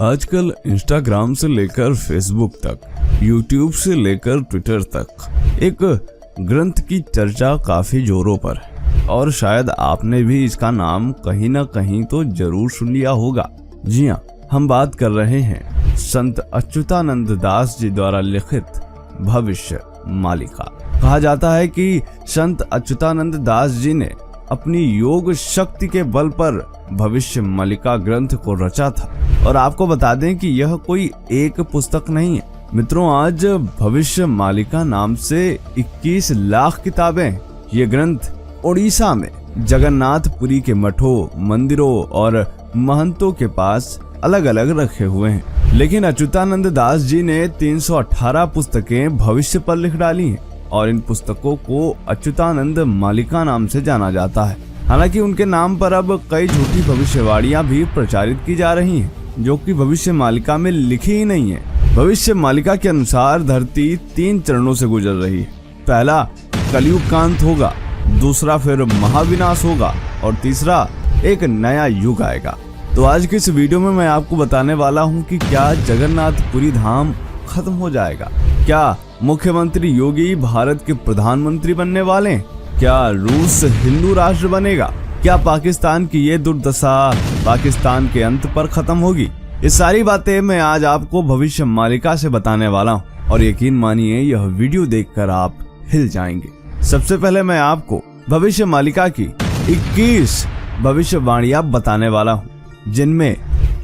आजकल इंस्टाग्राम से लेकर फेसबुक तक, यूट्यूब से लेकर ट्विटर तक एक ग्रंथ की चर्चा काफी जोरों पर है और शायद आपने भी इसका नाम कहीं ना कहीं तो जरूर सुन लिया होगा। जी हाँ, हम बात कर रहे हैं संत अच्युतानंद दास जी द्वारा लिखित भविष्य मालिका। कहा जाता है कि संत अच्युतानंद दास जी ने अपनी योग शक्ति के बल पर भविष्य मालिका ग्रंथ को रचा था। और आपको बता दें कि यह कोई एक पुस्तक नहीं है मित्रों। आज भविष्य मालिका नाम से 21 लाख किताबें ये ग्रंथ ओडिशा में जगन्नाथपुरी के मठों, मंदिरों और महंतों के पास अलग अलग रखे हुए हैं। लेकिन अच्युतानंद दास जी ने 318 पुस्तकें भविष्य पर लिख डाली हैं और इन पुस्तकों को अच्युतानंद मालिका नाम से जाना जाता है। हालांकि उनके नाम पर अब कई झूठी भविष्यवाणियां भी प्रचारित की जा रही हैं, जो कि भविष्य मालिका में लिखी ही नहीं है। भविष्य मालिका के अनुसार धरती 3 चरणों से गुजर रही है। पहला कलयुग का अंत होगा, दूसरा फिर महाविनाश होगा और तीसरा एक नया युग आएगा। तो आज की इस वीडियो में मैं आपको बताने वाला हूँ कि क्या जगन्नाथपुरी धाम खत्म हो जाएगा, क्या मुख्यमंत्री योगी भारत के प्रधानमंत्री बनने वाले हैं, क्या रूस हिंदू राष्ट्र बनेगा, क्या पाकिस्तान की ये दुर्दशा पाकिस्तान के अंत पर खत्म होगी। ये सारी बातें मैं आज आपको भविष्य मालिका से बताने वाला हूँ और यकीन मानिए यह वीडियो देखकर आप हिल जाएंगे। सबसे पहले मैं आपको भविष्य मालिका की 21 भविष्यवाणियां बताने वाला हूँ, जिनमें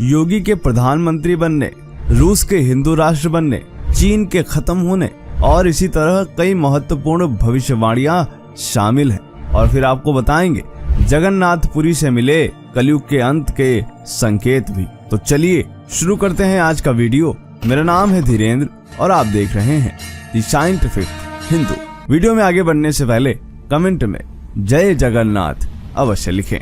योगी के प्रधानमंत्री बनने, रूस के हिंदू राष्ट्र बनने, चीन के खत्म होने और इसी तरह कई महत्वपूर्ण भविष्यवाणियां शामिल हैं। और फिर आपको बताएंगे जगन्नाथपुरी से मिले कलयुग के अंत के संकेत भी। तो चलिए शुरू करते हैं आज का वीडियो। मेरा नाम है धीरेन्द्र और आप देख रहे हैं द साइंटिफिक हिंदू। वीडियो में आगे बढ़ने से पहले कमेंट में जय जगन्नाथ अवश्य लिखें।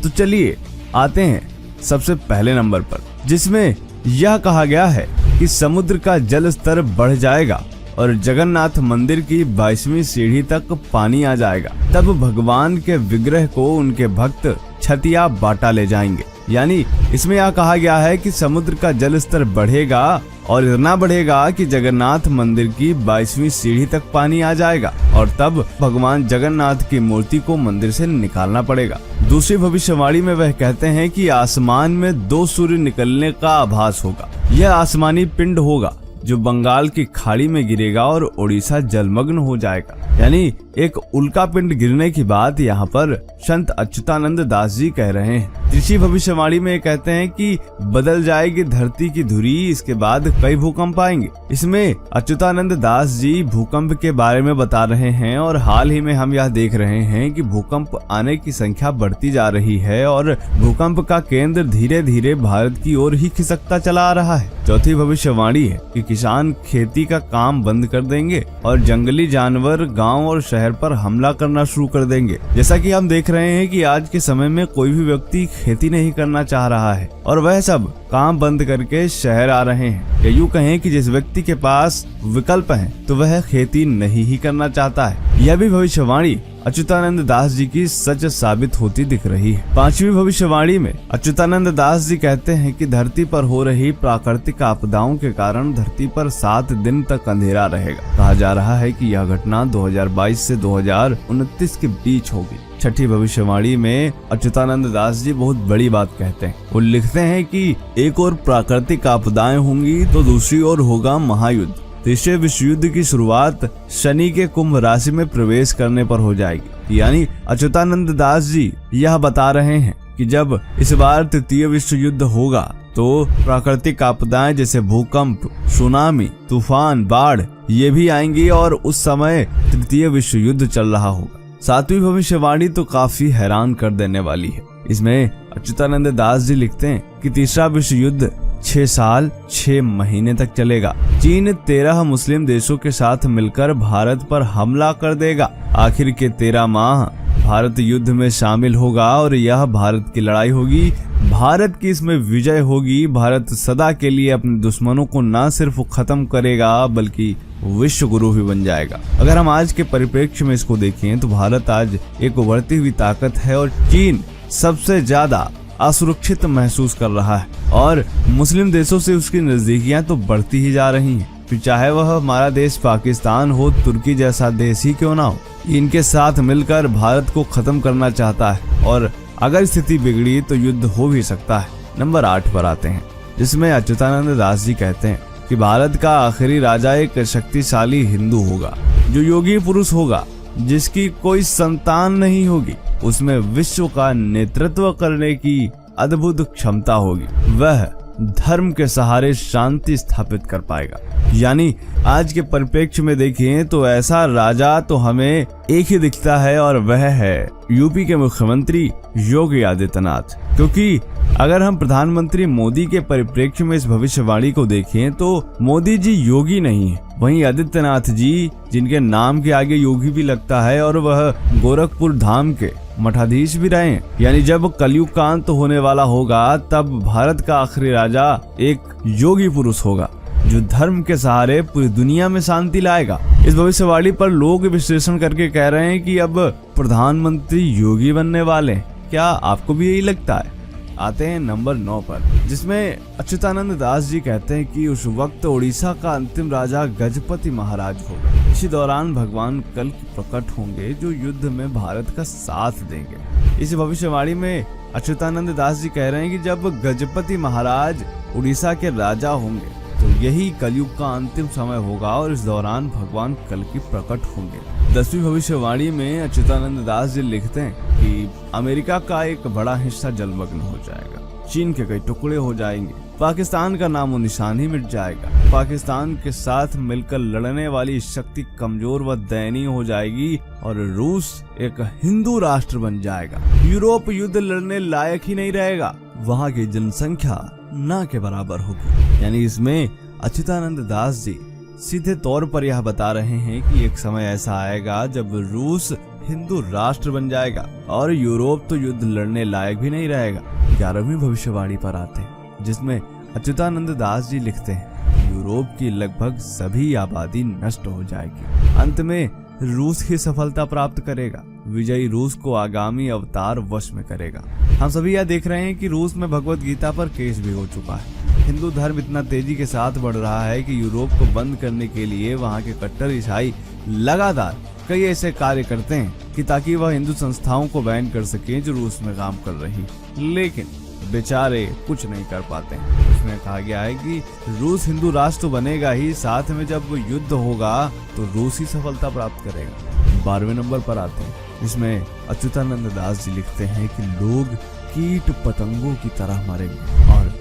तो चलिए आते हैं सबसे पहले नंबर पर, जिसमें यह कहा गया है कि समुद्र का जल स्तर बढ़ जाएगा और जगन्नाथ मंदिर की 22वीं सीढ़ी तक पानी आ जाएगा। तब भगवान के विग्रह को उनके भक्त छतिया बाटा ले जाएंगे। यानी इसमें यह कहा गया है कि समुद्र का जल स्तर बढ़ेगा और इतना बढ़ेगा कि जगन्नाथ मंदिर की 22वीं सीढ़ी तक पानी आ जाएगा और तब भगवान जगन्नाथ की मूर्ति को मंदिर से निकालना पड़ेगा। दूसरी भविष्यवाणी में वह कहते हैं कि आसमान में 2 सूर्य निकलने का आभास होगा। यह आसमानी पिंड होगा जो बंगाल की खाड़ी में गिरेगा और ओडिशा जलमग्न हो जाएगा। यानी एक उल्का पिंड गिरने की बात यहाँ पर संत अच्युतानंद दास जी कह रहे हैं। तीसरी भविष्यवाणी में कहते हैं कि बदल जाएगी धरती की धुरी, इसके बाद कई भूकंप आएंगे। इसमें अच्युतानंद दास जी भूकंप के बारे में बता रहे हैं और हाल ही में हम यह देख रहे हैं कि भूकंप आने की संख्या बढ़ती जा रही है और भूकंप का केंद्र धीरे धीरे भारत की ओर ही खिसकता चला आ रहा है। चौथी भविष्यवाणी है कि किसान खेती का काम बंद कर देंगे और जंगली जानवर गांव और शहर पर हमला करना शुरू कर देंगे। जैसा कि हम देख रहे हैं कि आज के समय में कोई भी व्यक्ति खेती नहीं करना चाह रहा है और वह सब काम बंद करके शहर आ रहे हैं। या यूं कहें कि जिस व्यक्ति के पास विकल्प है तो वह खेती नहीं ही करना चाहता है। यह भी भविष्यवाणी अच्युतानंद दास जी की सच साबित होती दिख रही है। 5वीं भविष्यवाणी में अच्युतानंद दास जी कहते हैं कि धरती पर हो रही प्राकृतिक आपदाओं के कारण धरती पर 7 दिन तक अंधेरा रहेगा। कहा जा रहा है कि यह घटना 2022 से 2029 के बीच होगी। छठी भविष्यवाणी में अच्युतानंद दास जी बहुत बड़ी बात कहते हैं। वो लिखते हैं कि एक और प्राकृतिक आपदाएं होंगी तो दूसरी ओर होगा महायुद्ध। तीसरे विश्व युद्ध की शुरुआत शनि के कुंभ राशि में प्रवेश करने पर हो जाएगी। यानी अच्युतानंद दास जी यह बता रहे हैं कि जब इस बार तृतीय विश्व युद्ध होगा तो प्राकृतिक आपदाएं जैसे भूकंप, सुनामी, तूफान, बाढ़ ये भी आएंगी और उस समय तृतीय विश्व युद्ध चल रहा होगा। 7वीं भविष्यवाणी तो काफी हैरान कर देने वाली है। इसमें अच्युतानंद दास जी लिखते हैं कि तीसरा विश्व युद्ध 6 साल 6 महीने तक चलेगा। चीन 13 मुस्लिम देशों के साथ मिलकर भारत पर हमला कर देगा। आखिर के 13 माह भारत युद्ध में शामिल होगा और यह भारत की लड़ाई होगी। भारत की इसमें विजय होगी। भारत सदा के लिए अपने दुश्मनों को न सिर्फ खत्म करेगा बल्कि विश्व गुरु भी बन जाएगा। अगर हम आज के परिप्रेक्ष्य में इसको देखें तो भारत आज एक उभरती हुई ताकत है और चीन सबसे ज्यादा असुरक्षित महसूस कर रहा है और मुस्लिम देशों से उसकी नजदीकियां तो बढ़ती ही जा रही हैं। फिर चाहे वह हमारा देश पाकिस्तान हो, तुर्की जैसा देश ही क्यों ना हो, इनके साथ मिलकर भारत को खत्म करना चाहता है और अगर स्थिति बिगड़ी तो युद्ध हो भी सकता है। नंबर 8 पर आते हैं, जिसमें अच्युतानंद दास जी कहते हैं कि भारत का आखिरी राजा एक शक्तिशाली हिंदू होगा, जो योगी पुरुष होगा, जिसकी कोई संतान नहीं होगी, उसमें विश्व का नेतृत्व करने की अद्भुत क्षमता होगी, वह धर्म के सहारे शांति स्थापित कर पाएगा। यानी आज के परिप्रेक्ष्य में देखें तो ऐसा राजा तो हमें एक ही दिखता है और वह है यूपी के मुख्यमंत्री योगी आदित्यनाथ। क्योंकि अगर हम प्रधानमंत्री मोदी के परिप्रेक्ष्य में इस भविष्यवाणी को देखें तो मोदी जी योगी नहीं है, वहीं आदित्यनाथ जी, जिनके नाम के आगे योगी भी लगता है, और वह गोरखपुर धाम के मठाधीश भी रहे हैं। यानी जब कलयुग का अंत होने वाला होगा तब भारत का आखिरी राजा एक योगी पुरुष होगा, जो धर्म के सहारे पूरी दुनिया में शांति लाएगा। इस भविष्यवाणी पर लोग विश्लेषण करके कह रहे हैं कि अब प्रधानमंत्री योगी बनने वाले। क्या आपको भी यही लगता है? आते हैं नंबर 9 पर, जिसमें अच्युतानंद दास जी कहते हैं कि उस वक्त उड़ीसा का अंतिम राजा गजपति महाराज होगा। इसी दौरान भगवान कल प्रकट होंगे, जो युद्ध में भारत का साथ देंगे। इस भविष्यवाणी में अच्युतानंद दास जी कह रहे हैं कि जब गजपति महाराज उड़ीसा के राजा होंगे तो यही कलयुग का अंतिम समय होगा और इस दौरान भगवान कल की प्रकट होंगे। 10वीं भविष्यवाणी में अच्युतानंद दास जी लिखते हैं कि अमेरिका का एक बड़ा हिस्सा जलमग्न हो जाएगा, चीन के कई टुकड़े हो जाएंगे, पाकिस्तान का नामो निशान ही मिट जाएगा, पाकिस्तान के साथ मिलकर लड़ने वाली शक्ति कमजोर व दयनीय हो जाएगी और रूस एक हिंदू राष्ट्र बन जाएगा। यूरोप युद्ध लड़ने लायक ही नहीं रहेगा, वहाँ की जनसंख्या ना के बराबर होगी। यानी इसमें अच्युतानंद दास जी सीधे तौर पर यह बता रहे हैं कि एक समय ऐसा आएगा जब रूस हिंदू राष्ट्र बन जाएगा और यूरोप तो युद्ध लड़ने लायक भी नहीं रहेगा। 11वीं भविष्यवाणी पर आते हैं, जिसमें अच्युतानंद दास जी लिखते हैं यूरोप की लगभग सभी आबादी नष्ट हो जाएगी, अंत में रूस ही सफलता प्राप्त करेगा, विजयी रूस को आगामी अवतार वश में करेगा। हम सभी यह देख रहे हैं कि रूस में भगवत गीता पर केस भी हो चुका है। हिंदू धर्म इतना तेजी के साथ बढ़ रहा है कि यूरोप को बंद करने के लिए वहां के कट्टर ईसाई लगातार कई ऐसे कार्य करते हैं कि ताकि वह हिंदू संस्थाओं को बैन कर सकें जो रूस में काम कर रही, लेकिन बेचारे कुछ नहीं कर पाते हैं। इसमें कहा गया है कि रूस हिंदू राष्ट्र बनेगा ही, साथ में जब युद्ध होगा तो रूस ही सफलता प्राप्त करेगा। 12वें नंबर पर आते हैं, इसमें अच्युतानंद दास जी लिखते हैं कि लोग कीट पतंगों की तरह मरेंगे और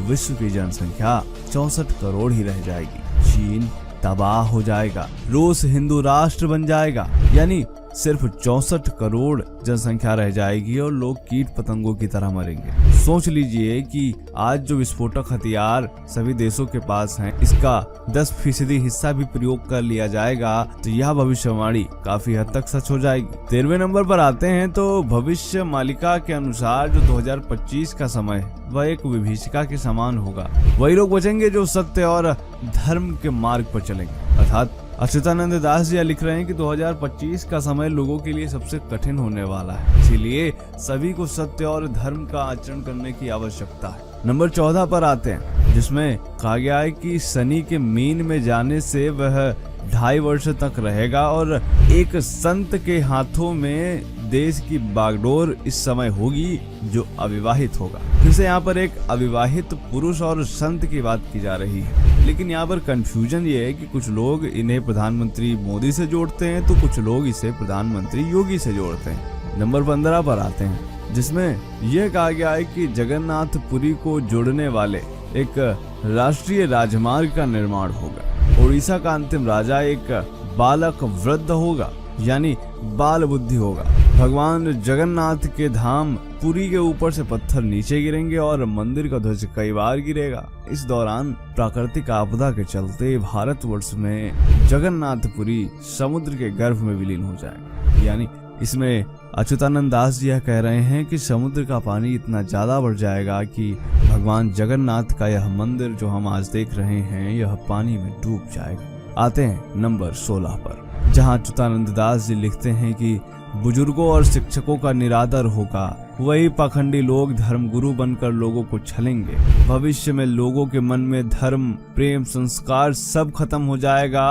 विश्व की जनसंख्या 64 करोड़ ही रह जाएगी, चीन तबाह हो जाएगा, रूस हिंदू राष्ट्र बन जाएगा। यानी सिर्फ 64 करोड़ जनसंख्या रह जाएगी और लोग कीट पतंगों की तरह मरेंगे। सोच लीजिए कि आज जो विस्फोटक हथियार सभी देशों के पास हैं, इसका 10% हिस्सा भी प्रयोग कर लिया जाएगा तो यह भविष्यवाणी काफी हद तक सच हो जाएगी। 13वें नंबर पर आते हैं तो भविष्य मालिका के अनुसार जो 2025 का समय है वह एक विभीषिका के समान होगा। वही लोग बचेंगे जो सत्य और धर्म के मार्ग पर चलेंगे। अर्थात अच्युतानंद दास जी लिख रहे हैं कि 2025 का समय लोगों के लिए सबसे कठिन होने वाला है, इसीलिए सभी को सत्य और धर्म का आचरण करने की आवश्यकता है। नंबर 14 पर आते हैं, जिसमें कहा गया है कि शनि के मीन में जाने से वह 2.5 वर्ष तक रहेगा और एक संत के हाथों में देश की बागडोर इस समय होगी जो अविवाहित होगा। फिर से यहाँ पर एक अविवाहित पुरुष और संत की बात की जा रही है, लेकिन यहाँ पर कंफ्यूजन ये है कि कुछ लोग इन्हें प्रधानमंत्री मोदी से जोड़ते हैं तो कुछ लोग इसे प्रधानमंत्री योगी से जोड़ते हैं। नंबर 15 पर आते हैं, जिसमें यह कहा गया है कि जगन्नाथपुरी को जोड़ने वाले एक राष्ट्रीय राजमार्ग का निर्माण होगा। उड़ीसा का अंतिम राजा एक बालक वृद्ध होगा, यानी बाल बुद्धि होगा। भगवान जगन्नाथ के धाम पुरी के ऊपर से पत्थर नीचे गिरेंगे और मंदिर का ध्वज कई बार गिरेगा। इस दौरान प्राकृतिक आपदा के चलते भारतवर्ष में जगन्नाथपुरी समुद्र के गर्भ में विलीन हो जाएगा। यानी इसमें अच्युतानंद दास जी यह कह रहे हैं कि समुद्र का पानी इतना ज्यादा बढ़ जाएगा कि भगवान जगन्नाथ का यह मंदिर जो हम आज देख रहे हैं यह पानी में डूब जाएगा। आते हैं नंबर 16 पर, जहाँ अच्युतानंद दास जी लिखते हैं कि बुजुर्गों और शिक्षकों का निरादर होगा, वही पाखंडी लोग धर्मगुरु बनकर लोगों को छलेंगे। भविष्य में लोगों के मन में धर्म, प्रेम, संस्कार सब खत्म हो जाएगा।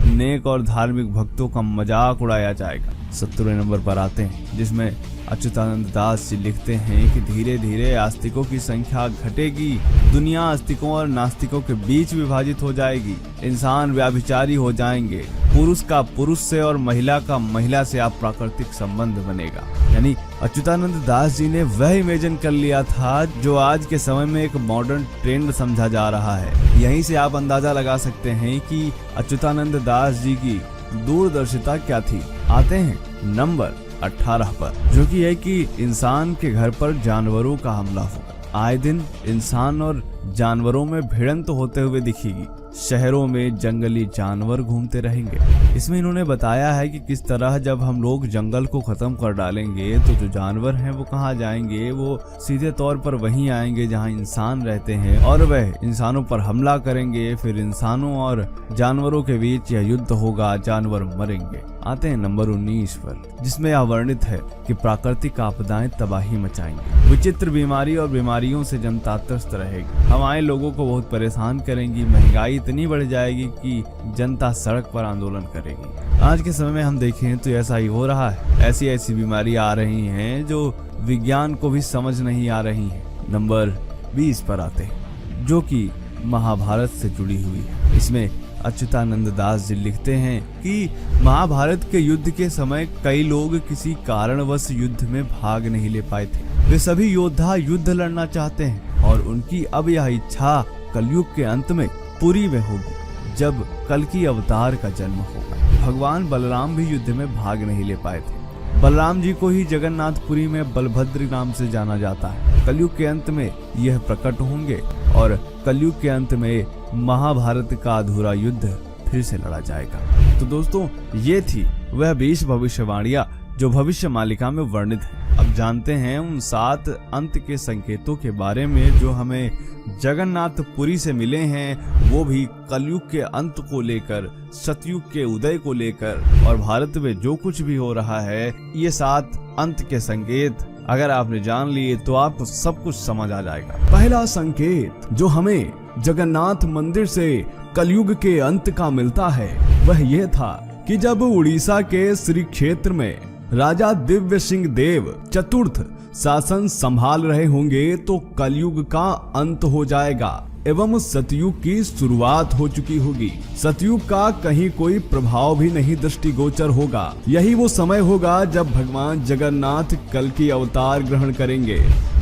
नेक और धार्मिक भक्तों का मजाक उड़ाया जाएगा। 70वें नंबर पर आते हैं, जिसमें अच्युतानंद दास जी लिखते हैं कि धीरे धीरे आस्तिकों की संख्या घटेगी। दुनिया आस्तिकों और नास्तिकों के बीच विभाजित हो जाएगी। इंसान व्याभिचारी हो जाएंगे। पुरुष का पुरुष से और महिला का महिला से अप्राकृतिक संबंध बनेगा। यानी अच्युतानंद दास जी ने वह इमेजिन कर लिया था जो आज के समय में एक मॉडर्न ट्रेंड समझा जा रहा है। यहीं से आप अंदाजा लगा सकते हैं कि अच्युतानंद दास जी की दूरदर्शिता क्या थी। आते हैं नंबर 18 पर, जो कि है कि इंसान के घर पर जानवरों का हमला होगा। आए दिन इंसान और जानवरों में भिड़ंत होते हुए दिखेगी। शहरों में जंगली जानवर घूमते रहेंगे। इसमें इन्होंने बताया है कि किस तरह जब हम लोग जंगल को खत्म कर डालेंगे तो जो जानवर हैं वो कहाँ जाएंगे, वो सीधे तौर पर वहीं आएंगे जहाँ इंसान रहते हैं और वह इंसानों पर हमला करेंगे। फिर इंसानों और जानवरों के बीच यह युद्ध होगा, जानवर मरेंगे। आते हैं नंबर 19 पर, जिसमें यह वर्णित है कि प्राकृतिक आपदाएं तबाही मचाएंगी। विचित्र बीमारी और बीमारियों से जनता त्रस्त रहेगी। हवाएं लोगों को बहुत परेशान करेंगी। महंगाई इतनी बढ़ जाएगी कि जनता सड़क पर आंदोलन करेगी। आज के समय में हम देखें तो ऐसा ही हो रहा है। ऐसी ऐसी बीमारी आ रही हैं जो विज्ञान को भी समझ नहीं आ रही हैं। नंबर 20 पर आते हैं, जो कि महाभारत से जुड़ी हुई है। इसमें अच्युतानंद दास जी लिखते हैं कि महाभारत के युद्ध के समय कई लोग किसी कारणवश युद्ध में भाग नहीं ले पाए थे। वे सभी योद्धा युद्ध लड़ना चाहते हैं और उनकी अब यह इच्छा कलयुग के अंत में पूरी में होगी, जब कल की अवतार का जन्म होगा। भगवान बलराम भी युद्ध में भाग नहीं ले पाए थे। बलराम जी को ही जगन्नाथपुरी में बलभद्र नाम से जाना जाता है। कलयुग के अंत में यह प्रकट होंगे और कलयुग के अंत में महाभारत का अधूरा युद्ध फिर से लड़ा जाएगा। तो दोस्तों, ये थी वह 20 भविष्यवाणियां जो भविष्य मालिका में वर्णित है। अब जानते हैं उन 7 अंत के संकेतों के बारे में जो हमें जगन्नाथपुरी से मिले हैं, वो भी कलयुग के अंत को लेकर, सतयुग के उदय को लेकर और भारत में जो कुछ भी हो रहा है। ये 7 अंत के संकेत अगर आपने जान लिए तो आपको सब कुछ समझ आ जाएगा। पहला संकेत जो हमें जगन्नाथ मंदिर से कलयुग के अंत का मिलता है वह यह था कि जब उड़ीसा के श्री क्षेत्र में राजा दिव्य सिंह देव चतुर्थ शासन संभाल रहे होंगे तो कलयुग का अंत हो जाएगा एवं सतयुग की शुरुआत हो चुकी होगी। सतयुग का कहीं कोई प्रभाव भी नहीं दृष्टिगोचर होगा। यही वो समय होगा जब भगवान जगन्नाथ कल की अवतार ग्रहण करेंगे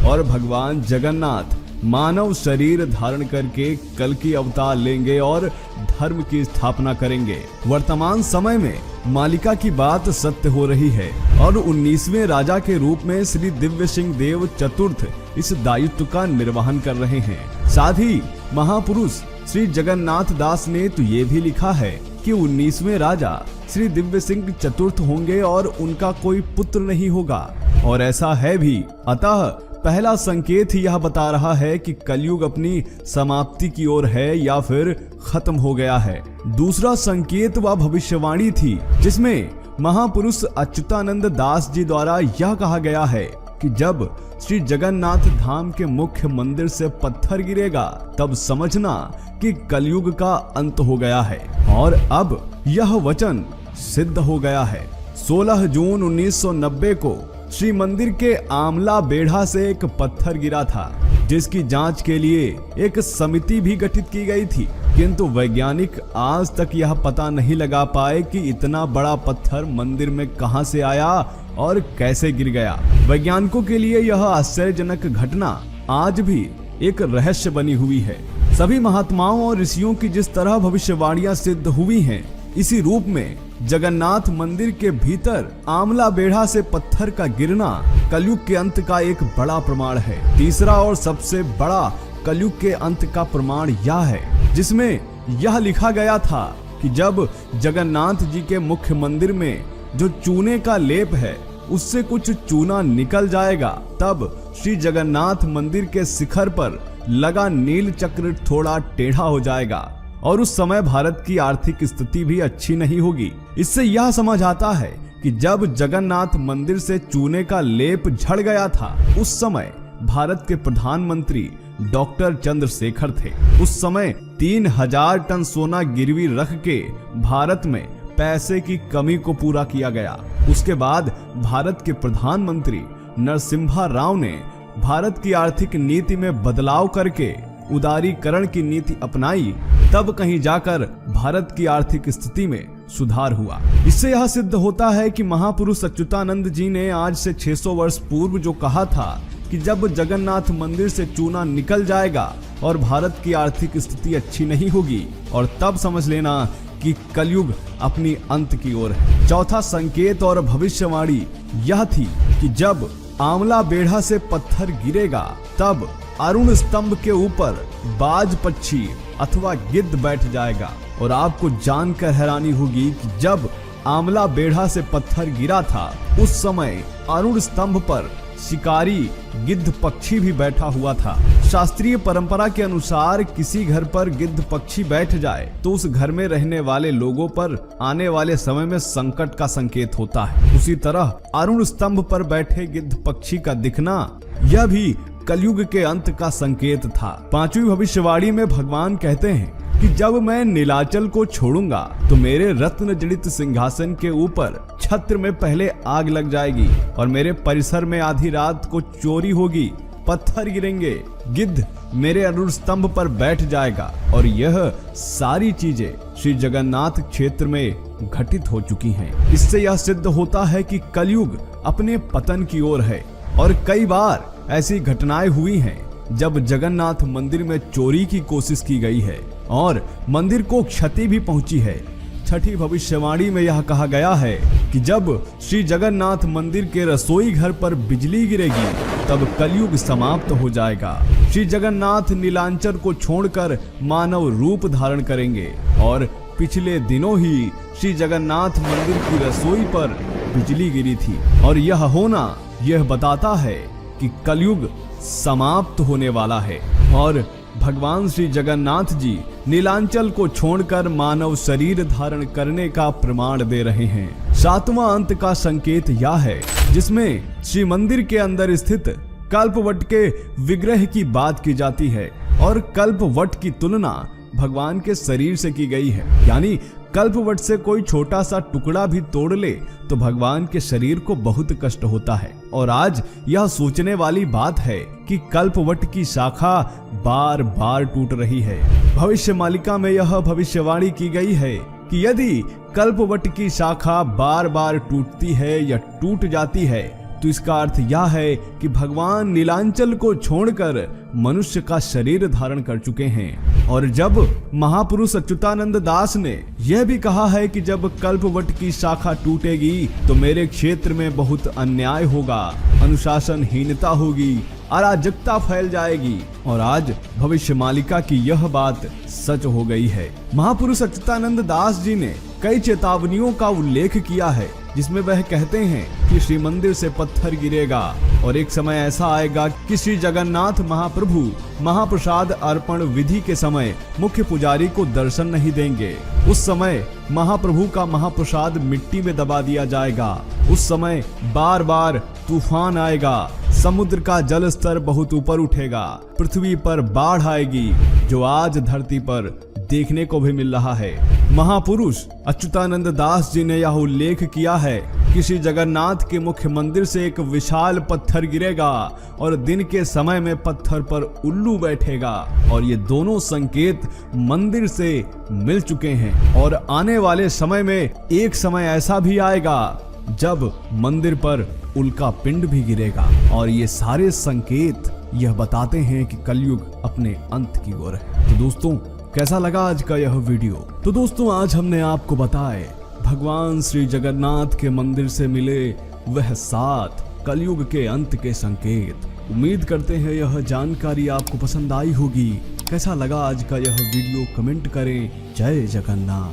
और भगवान जगन्नाथ मानव शरीर धारण करके कल की अवतार लेंगे और धर्म की स्थापना करेंगे। वर्तमान समय में मालिका की बात सत्य हो रही है और 19वें राजा के रूप में श्री दिव्य सिंह देव चतुर्थ इस दायित्व का निर्वहन कर रहे हैं। साथ ही महापुरुष श्री जगन्नाथ दास ने तो ये भी लिखा है कि 19वें राजा श्री दिव्य सिंह चतुर्थ होंगे और उनका कोई पुत्र नहीं होगा, और ऐसा है भी। अतः पहला संकेत ही यह बता रहा है कि कलयुग अपनी समाप्ति की ओर है या फिर खत्म हो गया है। दूसरा संकेत व भविष्यवाणी थी जिसमें महापुरुष अच्युतानंद दास जी द्वारा यह कहा गया है कि जब श्री जगन्नाथ धाम के मुख्य मंदिर से पत्थर गिरेगा तब समझना कि कलयुग का अंत हो गया है, और अब यह वचन सिद्ध हो गया है। 16 जून 1990 को श्री मंदिर के आमला बेढ़ा से एक पत्थर गिरा था, जिसकी जांच के लिए एक समिति भी गठित की गई थी, किंतु वैज्ञानिक आज तक यह पता नहीं लगा पाए कि इतना बड़ा पत्थर मंदिर में कहां से आया और कैसे गिर गया। वैज्ञानिकों के लिए यह आश्चर्यजनक घटना आज भी एक रहस्य बनी हुई है। सभी महात्माओं और ऋषियों की जिस तरह भविष्यवाणियां सिद्ध हुई हैं, इसी रूप में जगन्नाथ मंदिर के भीतर आमला बेढ़ा से पत्थर का गिरना कलयुग के अंत का एक बड़ा प्रमाण है। तीसरा और सबसे बड़ा कलयुग के अंत का प्रमाण यह है जिसमें यह लिखा गया था कि जब जगन्नाथ जी के मुख्य मंदिर में जो चूने का लेप है उससे कुछ चूना निकल जाएगा, तब श्री जगन्नाथ मंदिर के शिखर पर लगा नील चक्र थोड़ा टेढ़ा हो जाएगा और उस समय भारत की आर्थिक स्थिति भी अच्छी नहीं होगी। इससे यह समझ आता है कि जब जगन्नाथ मंदिर से चूने का लेप झड़ गया था, उस समय भारत के प्रधानमंत्री डॉक्टर चंद्रशेखर थे। उस समय 3000 टन सोना गिरवी रख के भारत में पैसे की कमी को पूरा किया गया। उसके बाद भारत के प्रधानमंत्री नरसिम्हा राव ने भारत की आर्थिक नीति में बदलाव करके उदारीकरण की नीति अपनाई। तब कहीं जाकर भारत की आर्थिक स्थिति में सुधार हुआ। इससे यह सिद्ध होता है कि महापुरुष अच्युतानंद जी ने आज से 600 वर्ष पूर्व जो कहा था कि जब जगन्नाथ मंदिर से चूना निकल जाएगा और भारत की आर्थिक स्थिति अच्छी नहीं होगी, और तब समझ लेना कि कलयुग अपनी अंत की ओर है। चौथा संकेत और भविष्यवाणी यह थी कि जब आंवला बेढ़ा से पत्थर गिरेगा, तब अरुण स्तंभ के ऊपर बाज पक्षी अथवा गिद्ध बैठ जाएगा। और आपको जानकर हैरानी होगी कि जब आंवला बेढ़ा से पत्थर गिरा था, उस समय अरुण स्तंभ पर शिकारी गिद्ध पक्षी भी बैठा हुआ था। शास्त्रीय परंपरा के अनुसार किसी घर पर गिद्ध पक्षी बैठ जाए तो उस घर में रहने वाले लोगों पर आने वाले समय में संकट का संकेत होता है। उसी तरह अरुण स्तंभ पर बैठे गिद्ध पक्षी का दिखना यह भी कलयुग के अंत का संकेत था। पांचवी भविष्यवाणी में भगवान कहते हैं कि जब मैं नीलाचल को छोड़ूंगा तो मेरे रत्न जड़ित सिंहासन के ऊपर छत्र में पहले आग लग जाएगी और मेरे परिसर में आधी रात को चोरी होगी, पत्थर गिरेंगे, गिद्ध मेरे अरुण स्तंभ पर बैठ जाएगा। और यह सारी चीजें श्री जगन्नाथ क्षेत्र में घटित हो चुकी हैं। इससे यह सिद्ध होता है कि कलयुग अपने पतन की ओर है। और कई बार ऐसी घटनाएं हुई हैं जब जगन्नाथ मंदिर में चोरी की कोशिश की गई है और मंदिर को क्षति भी पहुंची है। छठी भविष्यवाणी में यह कहा गया है कि जब श्री जगन्नाथ मंदिर के रसोई घर पर बिजली गिरेगी, तब कलयुग समाप्त हो जाएगा। श्री जगन्नाथ नीलांचल को छोड़कर मानव रूप धारण करेंगे। और पिछले दिनों ही श्री जगन्नाथ मंदिर की रसोई पर बिजली गिरी थी। और यह होना यह बताता है कि कलयुग समाप्त होने वाला है और भगवान श्री जगन्नाथ जी नीलांचल को छोड़कर मानव शरीर धारण करने का प्रमाण दे रहे हैं। सातवां अंत का संकेत यह है, जिसमें श्री मंदिर के अंदर स्थित कल्पवट के विग्रह की बात की जाती है। और कल्पवट की तुलना भगवान के शरीर से की गई है। यानी कल्पवट से कोई छोटा सा टुकड़ा भी तोड़ ले तो भगवान के शरीर को बहुत कष्ट होता है। और आज यह सोचने वाली बात है कि कल्पवट की शाखा बार बार टूट रही है। भविष्य मालिका में यह भविष्यवाणी की गई है कि यदि कल्पवट की शाखा बार बार टूटती है या टूट जाती है, तो इसका अर्थ यह है कि भगवान नीलांचल को छोड़कर मनुष्य का शरीर धारण कर चुके हैं। और जब महापुरुष अच्युतानंद दास ने यह भी कहा है कि जब कल्पवट की शाखा टूटेगी तो मेरे क्षेत्र में बहुत अन्याय होगा, अनुशासनहीनता होगी, अराजकता फैल जाएगी। और आज भविष्य मालिका की यह बात सच हो गई है। महापुरुष अच्युतानंद दास जी ने कई चेतावनियों का उल्लेख किया है, जिसमें वह कहते हैं कि श्री मंदिर से पत्थर गिरेगा और एक समय ऐसा आएगा कि श्री जगन्नाथ महाप्रभु महाप्रसाद अर्पण विधि के समय मुख्य पुजारी को दर्शन नहीं देंगे। उस समय महाप्रभु का महाप्रसाद मिट्टी में दबा दिया जाएगा। उस समय बार बार तूफान आएगा, समुद्र का जल स्तर बहुत ऊपर उठेगा, पृथ्वी पर बाढ़ आएगी, जो आज धरती पर देखने को भी मिल रहा है। महापुरुष अच्युतानंद दास जी ने यह उल्लेख किया है कि श्री जगन्नाथ के मुख्य मंदिर से एक विशाल पत्थर गिरेगा और दिन के समय में पत्थर पर उल्लू बैठेगा। और ये दोनों संकेत मंदिर से मिल चुके हैं। और आने वाले समय में एक समय ऐसा भी आएगा जब मंदिर पर उल्का पिंड भी गिरेगा। और ये सारे संकेत यह बताते हैं कि कलयुग अपने अंत की ओर है। तो दोस्तों, कैसा लगा आज का यह वीडियो? तो दोस्तों, आज हमने आपको बताए भगवान श्री जगन्नाथ के मंदिर से मिले वह 7 कलयुग के अंत के संकेत। उम्मीद करते हैं यह जानकारी आपको पसंद आई होगी। कैसा लगा आज का यह वीडियो? कमेंट करें। जय जगन्नाथ।